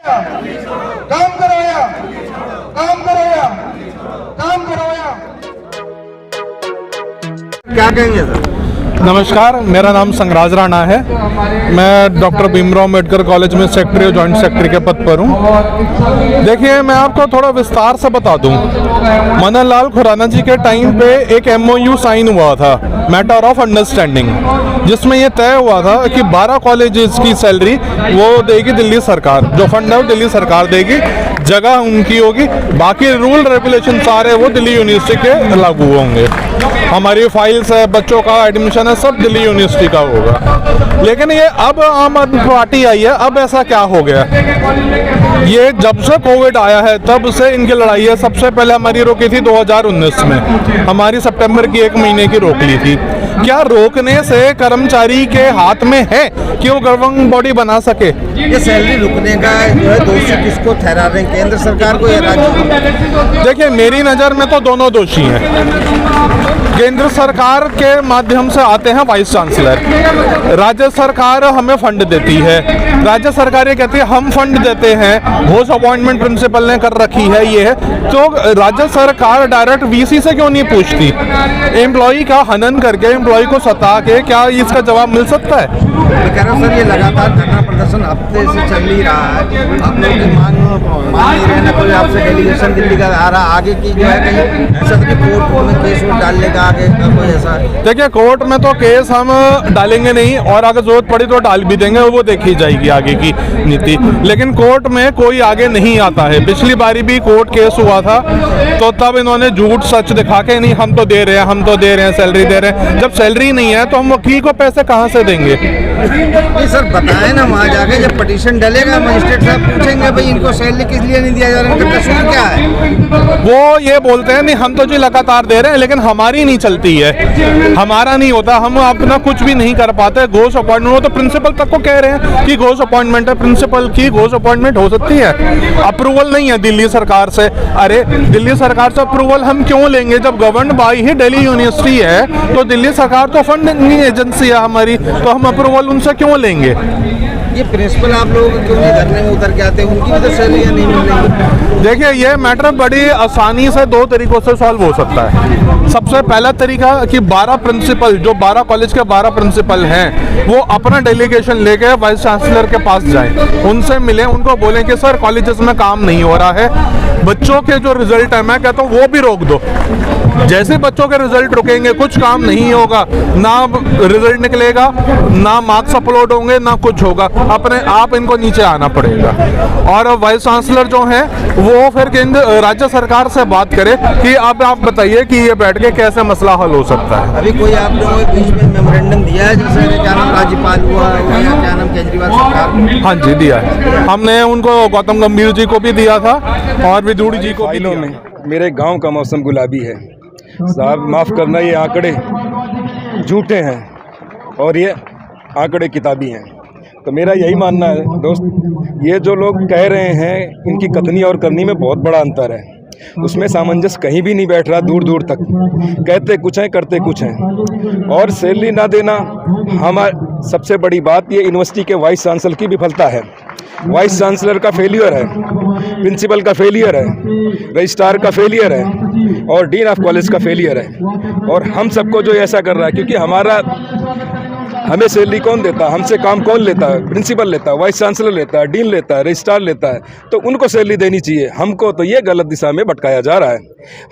काम कराया, काम कराया, काम कराया। क्या कहेंगे सर? नमस्कार, मेरा नाम संगराज राणा है। मैं डॉक्टर भीमराव अम्बेडकर कॉलेज में सेक्रेटरी और जॉइंट सेक्रेटरी के पद पर हूँ। देखिए, मैं आपको थोड़ा विस्तार से बता दूँ। मनन लाल खुराना जी के टाइम पे एक MOU साइन हुआ था, मैटर ऑफ अंडरस्टैंडिंग, जिसमें ये तय हुआ था कि 12 कॉलेजेस की सैलरी वो देगी दिल्ली सरकार, जो फंड है वो दिल्ली सरकार देगी, जगह उनकी होगी, बाकी रूल रेगुलेशन सारे वो दिल्ली यूनिवर्सिटी के लागू होंगे। हमारी फाइल्स है, बच्चों का एडमिशन है, सब दिल्ली यूनिवर्सिटी का होगा। लेकिन ये अब आम आदमी पार्टी आई है, अब ऐसा क्या हो गया? ये जब से कोविड आया है तब से इनकी लड़ाई है। सबसे पहले हमारी रोकी थी 2019 में, हमारी सितंबर की 1 महीने की रोक ली थी। क्या रोकने से कर्मचारी के हाथ में है कि वो गवर्निंग बॉडी बना सके? ये सैलरी रुकने का जो है दोषी किसको ठहरा रहे हैं, केंद्र सरकार को या राज्य को? देखिए, मेरी नज़र में तो दोनों दोषी हैं। केंद्र सरकार के माध्यम से आते हैं वाइस चांसलर, राज्य सरकार हमें फंड देती है, राज्य सरकार ये कहती है हम फंड देते हैं, घोष अपॉइंटमेंट प्रिंसिपल ने कर रखी है, ये है। तो राज्य सरकार डायरेक्ट VC से क्यों नहीं पूछती? एम्प्लॉई का हनन करके, एम्प्लॉई को सता के क्या इसका जवाब मिल सकता है? मैं कह रहा हूँ सर, ये लगातार धरना प्रदर्शन हफ्ते से चल ही रहा है। आप लोग की मांग नहीं रहे ना, कोई आपसे डेलीगेशन दिल्ली का आ रहा, आगे की जो है कहीं ऐसा तो कोर्ट में केस डालने का आगे का कोई ऐसा? देखिए, कोर्ट में तो केस हम डालेंगे नहीं, और अगर जरूरत पड़ी तो डाल भी देंगे, वो देखी जाएगी आगे की नीति। लेकिन कोर्ट में कोई आगे नहीं आता है। पिछली बारी भी कोर्ट केस हुआ था, तो तब इन्होंने झूठ सच दिखा के नहीं हम तो दे रहे हैं, हम तो दे रहे हैं, सैलरी दे रहे हैं। जब सैलरी नहीं है तो हम वकील को पैसे कहाँ से देंगे? नहीं सर, बताएं ना, वहाँ जाके जब पिटीशन डलेगा मजिस्ट्रेट साहब पूछेंगे भाई इनको सैलरी किस लिए नहीं दिया जा रहा है, इनका कसूर क्या है? वो ये बोलते हैं नहीं हम तो जी लगातार दे रहे हैं, लेकिन हमारी नहीं चलती है, हमारा नहीं होता, हम अपना कुछ भी नहीं कर पाते। घोष अपॉइंटमेंट, वो तो प्रिंसिपल तक को कह रहे हैं कि घोष अपॉइंटमेंट है, प्रिंसिपल की घोष अपॉइंटमेंट हो सकती है, अप्रूवल नहीं है दिल्ली सरकार से। अरे दिल्ली सरकार से अप्रूवल हम क्यों लेंगे जब govern by he Delhi university है? तो दिल्ली सरकार तो फंडिंग एजेंसी है हमारी, तो हम अप्रूवल उनसे क्यों लेंगे? ये प्रिंसिपल आप लोग क्यों नहीं धरने में उतर के आते हैं, उनकी भी तो सैलरी नहीं मिल रही? देखिए, ये मैटर बड़ी आसानी से 2 तरीकों से सॉल्व हो सकता है। सबसे पहला तरीका कि 12 प्रिंसिपल, जो 12 कॉलेज के 12 प्रिंसिपल हैं, वो अपना डेलीगेशन लेके वाइस चांसलर के पास जाएं, उनसे मिलें, उनको बोलें कि सर कॉलेजेस में काम नहीं हो रहा है, बच्चों के जो रिजल्ट है, मैं कहता हूँ वो भी रोक दो। जैसे बच्चों के रिजल्ट रुकेंगे कुछ काम नहीं होगा, ना रिजल्ट निकलेगा, ना मार्क्स अपलोड होंगे, ना कुछ होगा, अपने आप इनको नीचे आना पड़ेगा। और वाइस चांसलर जो हैं वो फिर केंद्र राज्य सरकार से बात करे कि अब आप बताइए कि ये बैठ के कैसे मसला हल हो सकता है। अभी कोई आप लोगों के बीच में मेमोरेंडम दिया है, जैसे क्या नाम राज्यपाल हुआ या क्या नाम केजरीवाल सरकार? हाँ जी, दिया है हमने उनको, गौतम गंभीर जी को भी दिया था और विदुड़ी जी को भी दिया। में मेरे गांव का मौसम गुलाबी है साहब, माफ़ करना, ये आंकड़े झूठे हैं और ये आंकड़े किताबी हैं। तो मेरा यही मानना है दोस्त, ये जो लोग कह रहे हैं इनकी कथनी और करनी में बहुत बड़ा अंतर है, उसमें सामंजस्य कहीं भी नहीं बैठ रहा। दूर दूर तक कहते कुछ हैं, करते कुछ हैं। और सैलरी ना देना हमारी सबसे बड़ी बात, ये यूनिवर्सिटी के वाइस चांसलर की विफलता है। वाइस चांसलर का फेलियर है, प्रिंसिपल का फेलियर है, रजिस्ट्रार का फेलियर है और डीन ऑफ कॉलेज का फेलियर है। और हम सबको जो ऐसा कर रहा है, क्योंकि हमें सैलरी कौन देता है, हमसे काम कौन लेता है? प्रिंसिपल लेता है, वाइस चांसलर लेता है, डीन लेता है, रजिस्ट्रार लेता है, तो उनको सैलरी देनी चाहिए। हमको तो ये गलत दिशा में भटकाया जा रहा है।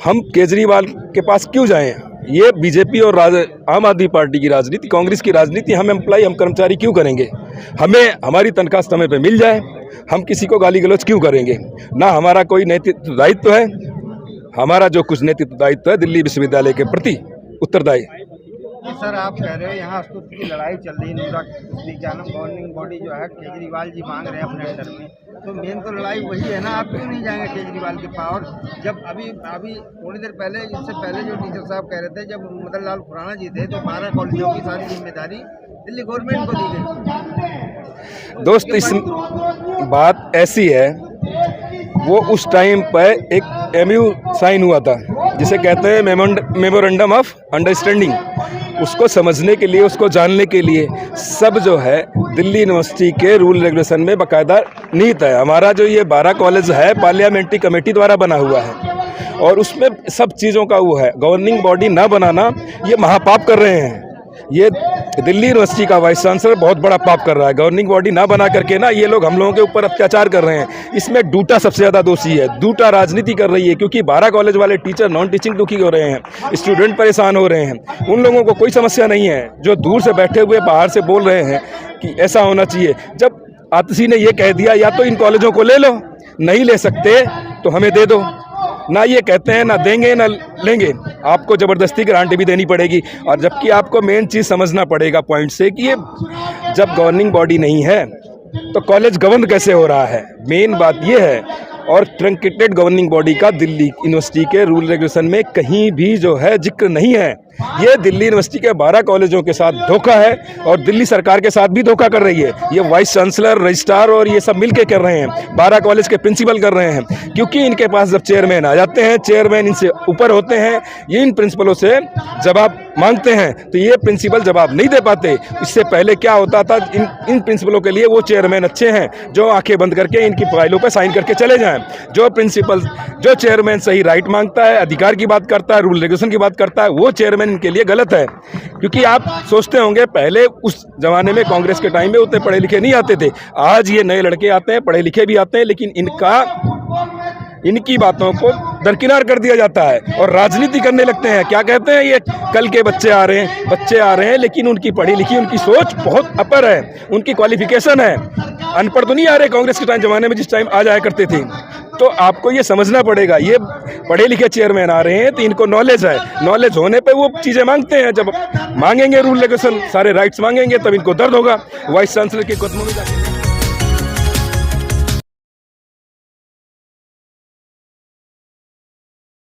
हम केजरीवाल के पास क्यों जाएं? ये बीजेपी और आम आदमी पार्टी की राजनीति, कांग्रेस की राजनीति, हम एम्प्लॉय, हम कर्मचारी क्यों करेंगे? हमें हमारी तनख्वाह समय पे मिल जाए, हम किसी को गाली गलौज क्यों करेंगे? ना हमारा कोई नैतिक दायित्व है, हमारा जो कुछ नैतिक दायित्व है दिल्ली विश्वविद्यालय के प्रति उत्तरदायी। सर, आप कह रहे हो यहाँ अस्तित्व की लड़ाई चल रही है, गवर्निंग बॉडी जो है केजरीवाल जी मांग रहे हैं अपने अंडर में, तो मेन तो लड़ाई वही है ना। आप क्यों नहीं जाएंगे केजरीवाल के पास? जब अभी थोड़ी देर पहले, इससे पहले जो टीचर साहब कह रहे थे, जब मदन लाल खुराना जी थे तो 12 कॉलेजों की सारी जिम्मेदारी दिल्ली गवर्नमेंट को दी गई। दोस्त, इस बात ऐसी है, वो उस टाइम पर एक MOU साइन हुआ था जिसे कहते हैं मेमोरेंडम ऑफ अंडरस्टैंडिंग। उसको समझने के लिए, उसको जानने के लिए सब जो है दिल्ली यूनिवर्सिटी के रूल रेगुलेशन में बाकायदा निहित है। हमारा जो ये 12 कॉलेज है पार्लियामेंट्री कमेटी द्वारा बना हुआ है और उसमें सब चीज़ों का वो है। गवर्निंग बॉडी ना बनाना ये महापाप कर रहे हैं। ये दिल्ली यूनिवर्सिटी का वाइस चांसलर बहुत बड़ा पाप कर रहा है। गवर्निंग बॉडी ना बना करके ना ये लोग हम लोगों के ऊपर अत्याचार कर रहे हैं। इसमें डूटा सबसे ज़्यादा दोषी है। डूटा राजनीति कर रही है क्योंकि 12 कॉलेज वाले टीचर नॉन टीचिंग दुखी हो रहे हैं, स्टूडेंट परेशान हो रहे हैं। उन लोगों को कोई समस्या नहीं है जो दूर से बैठे हुए बाहर से बोल रहे हैं कि ऐसा होना चाहिए। जब आतिशी ने ये कह दिया या तो इन कॉलेजों को ले लो, नहीं ले सकते तो हमें दे दो, ना ये कहते हैं ना देंगे ना लेंगे, आपको ज़बरदस्ती गारंटी भी देनी पड़ेगी। और जबकि आपको मेन चीज़ समझना पड़ेगा पॉइंट से कि ये जब गवर्निंग बॉडी नहीं है तो कॉलेज गवर्न कैसे हो रहा है, मेन बात ये है। और ट्रंकेटेड गवर्निंग बॉडी का दिल्ली यूनिवर्सिटी के रूल रेगुलेशन में कहीं भी जो है जिक्र नहीं है। ये दिल्ली यूनिवर्सिटी के 12 कॉलेजों के साथ धोखा है और दिल्ली सरकार के साथ भी धोखा कर रही है। ये वाइस चांसलर, रजिस्ट्रार और ये सब मिलके कर रहे हैं, 12 कॉलेज के प्रिंसिपल कर रहे हैं। क्योंकि इनके पास जब चेयरमैन आ जाते हैं, चेयरमैन इनसे ऊपर होते हैं, ये इन प्रिंसिपलों से जवाब मांगते हैं तो ये प्रिंसिपल जवाब नहीं दे पाते। इससे पहले क्या होता था, इन प्रिंसिपलों के लिए वो चेयरमैन अच्छे हैं जो आंखें बंद करके इनकी फाइलों पर साइन करके चले जाएं। जो प्रिंसिपल, जो चेयरमैन सही राइट मांगता है, अधिकार की बात करता है, रूल रेगुलेशन की बात करता है, वो चेयरमैन इनके लिए गलत है। क्योंकि आप सोचते होंगे पहले उस जमाने में कांग्रेस के टाइम में उतने पढ़े लिखे नहीं आते थे। आज ये नए लड़के आते हैं, पढ़े लिखे भी आते हैं, लेकिन इनकी बातों को दरकिनार कर दिया जाता है और राजनीति करने लगते हैं। क्या कहते हैं, ये कल के बच्चे आ रहे हैं लेकिन उनकी पढ़ी लिखी, उनकी सोच बहुत अपर है, उनकी क्वालिफिकेशन है। अनपढ़ तो नहीं आ रहे कांग्रेस के टाइम जमाने में जिस टाइम आ जाया करते थे। तो आपको ये समझना पड़ेगा, ये पढ़े लिखे चेयरमैन आ रहे हैं तो इनको नॉलेज है। नॉलेज होने पे वो चीज़ें मांगते हैं। जब मांगेंगे रूल रेगुलेशन, सारे राइट्स मांगेंगे, तब इनको दर्द होगा। वाइस चांसलर के कदमों में जाके